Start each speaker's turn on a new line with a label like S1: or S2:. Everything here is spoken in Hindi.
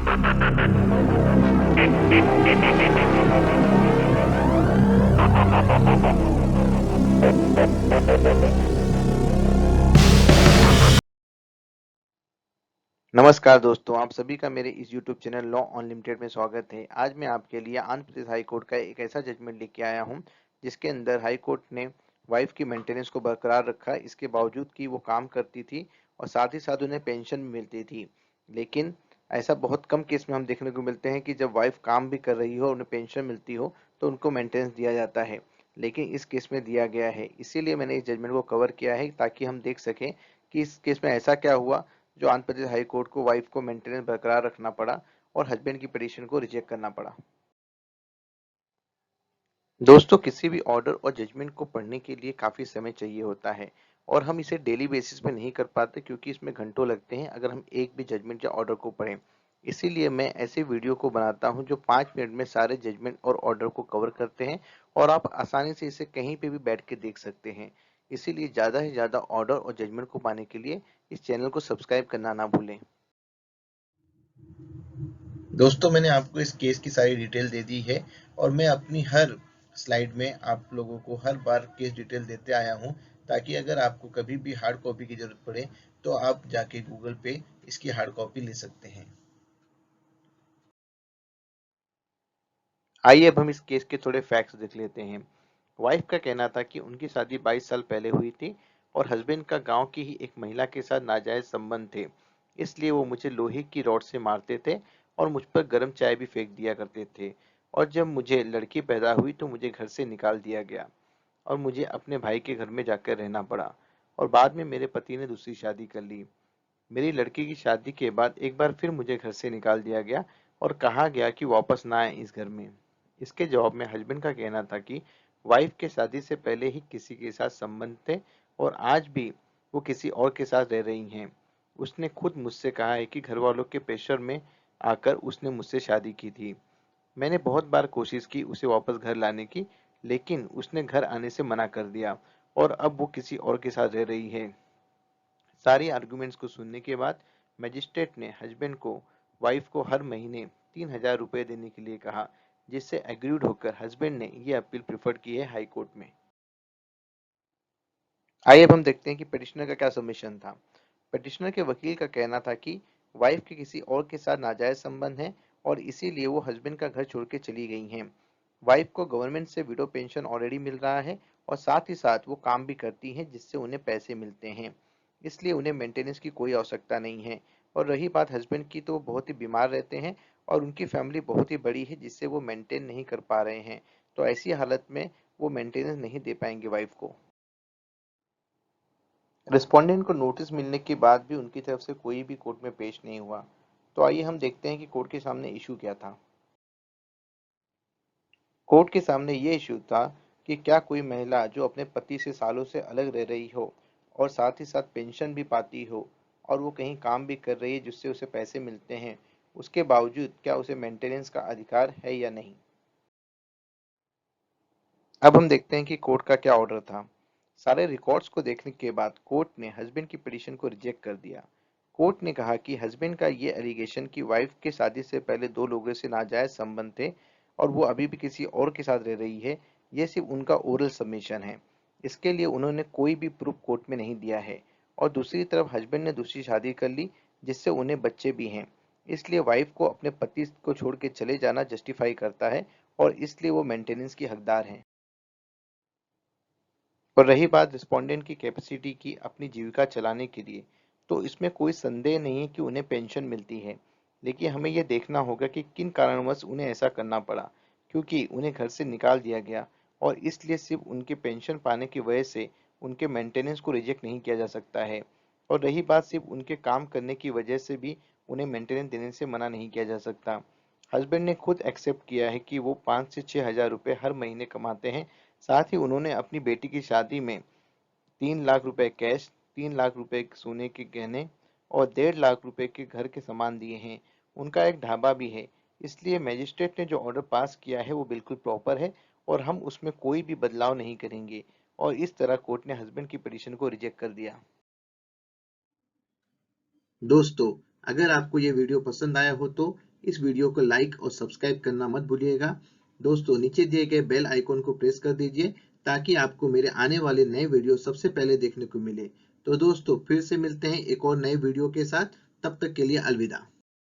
S1: नमस्कार दोस्तों, आप सभी का मेरे इस YouTube चैनल लॉ अनलिमिटेड में स्वागत है। आज मैं आपके लिए आंध्र प्रदेश हाई कोर्ट का एक ऐसा जजमेंट लेके आया हूं, जिसके अंदर हाई कोर्ट ने वाइफ की मेंटेनेंस को बरकरार रखा, इसके बावजूद कि वो काम करती थी और साथ ही साथ उन्हें पेंशन भी मिलती थी। लेकिन ऐसा बहुत कम केस में हम देखने को मिलते हैं कि जब वाइफ काम भी कर रही हो और उन्हें पेंशन मिलती हो तो उनको मेंटेनेंस दिया जाता है, लेकिन इस केस में दिया गया है। इसीलिए मैंने इस जजमेंट को कवर किया है ताकि हम देख सकें कि इस केस में ऐसा क्या हुआ जो आंध्र प्रदेश हाई कोर्ट को वाइफ को मेंटेनेंस बरकरार रखना पड़ा और हस्बैंड की पिटीशन को रिजेक्ट करना पड़ा। दोस्तों, किसी भी ऑर्डर और जजमेंट को पढ़ने के लिए काफी समय चाहिए होता है और हम इसे डेली बेसिस पे नहीं कर पाते क्योंकि इसमें घंटों लगते हैं अगर हम एक भी जजमेंट या ऑर्डर को पढ़ें। इसीलिए मैं ऐसे वीडियो को बनाता हूं जो 5 मिनट में सारे जजमेंट और ऑर्डर को कवर करते हैं और आप आसानी से इसे कहीं पे भी बैठ के देख सकते हैं। इसीलिए ज्यादा से ज्यादा ऑर्डर और जजमेंट को पाने के लिए इस चैनल को सब्सक्राइब करना ना भूलें।
S2: दोस्तों, मैंने आपको इस केस की सारी डिटेल दे दी है और मैं अपनी हर स्लाइड में आप लोगों को हर बार केस डिटेल देते आया हूं, ताकि अगर आपको कभी भी हार्ड कॉपी की जरूरत पड़े तो आप जाके गूगल पे इसकी हार्ड कॉपी ले सकते हैं।
S1: आइए अब हम इस केस के थोड़े फैक्ट्स देख लेते हैं। वाइफ का कहना था कि उनकी शादी 22 साल पहले हुई थी और हस्बैंड का गांव की ही एक महिला के साथ नाजायज संबंध थे। इसलिए वो मुझे लोहे की रॉड से मारते थे और मुझ पर गर्म चाय भी फेंक दिया करते थे। और जब मुझे लड़की पैदा हुई तो मुझे घर से निकाल दिया गया और मुझे अपने भाई के घर में जाकर रहना पड़ा। और बाद में मेरे पति ने दूसरी शादी कर ली। मेरी लड़की की शादी के बाद एक बार फिर मुझे घर से निकाल दिया गया और कहा गया कि वापस ना आए इस घर में। इसके जवाब में हस्बैंड का कहना था कि वाइफ के शादी से पहले ही किसी के साथ संबंध थे और आज भी वो किसी और के साथ रह रही हैं। उसने खुद मुझसे कहा है कि घर वालों के प्रेशर में आकर उसने मुझसे शादी की थी। मैंने बहुत बार कोशिश की उसे वापस घर लाने की, लेकिन उसने घर आने से मना कर दिया और अब वो किसी और के साथ रह रही है। सारी आर्गुमेंट्स को सुनने के बाद मजिस्ट्रेट ने हस्बैंड को वाइफ को हर महीने 3,000 रुपए देने के लिए कहा, जिससे एग्रीड होकर हस्बैंड ने यह अपील प्रिफर की है हाई कोर्ट में। आइए अब हम देखते हैं कि पिटिशनर का क्या सबमिशन था। पिटिशनर के वकील का कहना था कि वाइफ के किसी और के साथ नाजायज संबंध है और इसीलिए वो हस्बैंड का घर छोड़ के चली गई हैं। वाइफ को गवर्नमेंट से विडो पेंशन ऑलरेडी मिल रहा है और साथ ही साथ वो काम भी करती हैं जिससे उन्हें पैसे मिलते हैं, इसलिए उन्हें मेंटेनेंस की कोई आवश्यकता नहीं है। और रही बात हस्बैंड की, तो वो बहुत ही बीमार रहते हैं और उनकी फैमिली बहुत ही बड़ी है जिससे वो मेंटेन नहीं कर पा रहे हैं, तो ऐसी हालत में वो मेंटेनेंस नहीं दे पाएंगे वाइफ को। रिस्पोंडेंट को नोटिस मिलने के बाद भी उनकी तरफ से कोई भी कोर्ट में पेश नहीं हुआ। तो आइए हम देखते हैं कि कोर्ट के सामने इशू क्या था। कोर्ट के सामने ये इशू था कि क्या कोई महिला जो अपने पति से सालों से अलग रह रही हो और साथ ही साथ पेंशन भी पाती हो और वो कहीं काम भी कर रही है जिससे उसे पैसे मिलते हैं, उसके बावजूद क्या उसे मेंटेनेंस का अधिकार है या नहीं। अब हम देखते हैं कि कोर्ट का क्या ऑर्डर था। सारे रिकॉर्ड्स को देखने के बाद कोर्ट ने हस्बैंड की पिटीशन को रिजेक्ट कर दिया। कोर्ट ने कहा कि हस्बैंड का ये एलिगेशन कि वाइफ के शादी से पहले दो लोगों से नाजायज संबंध थे और वो अभी भी किसी और के साथ रह रही है, ये सिर्फ उनका ओरल सबमिशन है। इसके लिए उन्होंने कोई भी प्रूफ कोर्ट में नहीं दिया है। और दूसरी तरफ हस्बैंड ने दूसरी शादी कर ली जिससे उन्हें बच्चे भी हैं, इसलिए वाइफ को अपने पति को छोड़ के चले जाना जस्टिफाई करता है और इसलिए वो मेंटेनेंस की हकदार हैं। और रही बात रिस्पोंडेंट की कैपेसिटी की अपनी जीविका चलाने के लिए, तो इसमें कोई संदेह नहीं है कि उन्हें पेंशन मिलती है, लेकिन हमें यह देखना होगा कि किन कारणवश उन्हें ऐसा करना पड़ा, क्योंकि उन्हें घर से निकाल दिया गया और इसलिए सिर्फ उनके पेंशन पाने की वजह से उनके मेंटेनेंस को रिजेक्ट नहीं किया जा सकता है। और रही बात सिर्फ उनके काम करने की वजह से भी उन्हें मेंटेनेंस देने से मना नहीं किया जा सकता। हस्बैंड ने खुद एक्सेप्ट किया है कि वो 5 से 6 हज़ार रुपये हर महीने कमाते हैं। साथ ही उन्होंने अपनी बेटी की शादी में 3 लाख रुपए कैश, 3 लाख रुपए सोने के गहने और 1.5 लाख रुपए के घर के सामान दिए हैं। उनका एक ढाबा भी है। इसलिए मजिस्ट्रेट ने जो ऑर्डर पास किया है वो बिल्कुल प्रॉपर है और हम उसमें कोई भी बदलाव नहीं करेंगे। और इस तरह कोर्ट ने हस्बैंड की पिटीशन को रिजेक्ट कर दिया।
S2: दोस्तों, अगर आपको ये वीडियो पसंद आया हो तो
S1: इस वीडियो को लाइक और सब्सक्राइब करना मत भूलिएगा। दोस्तों, नीचे दिए गए बेल आइकन को प्रेस कर दीजिए ताकि आपको मेरे आने वाले नए वीडियो सबसे पहले देखने को मिले। तो दोस्तों, फिर से मिलते हैं एक और नए वीडियो के साथ। तब तक के लिए अलविदा।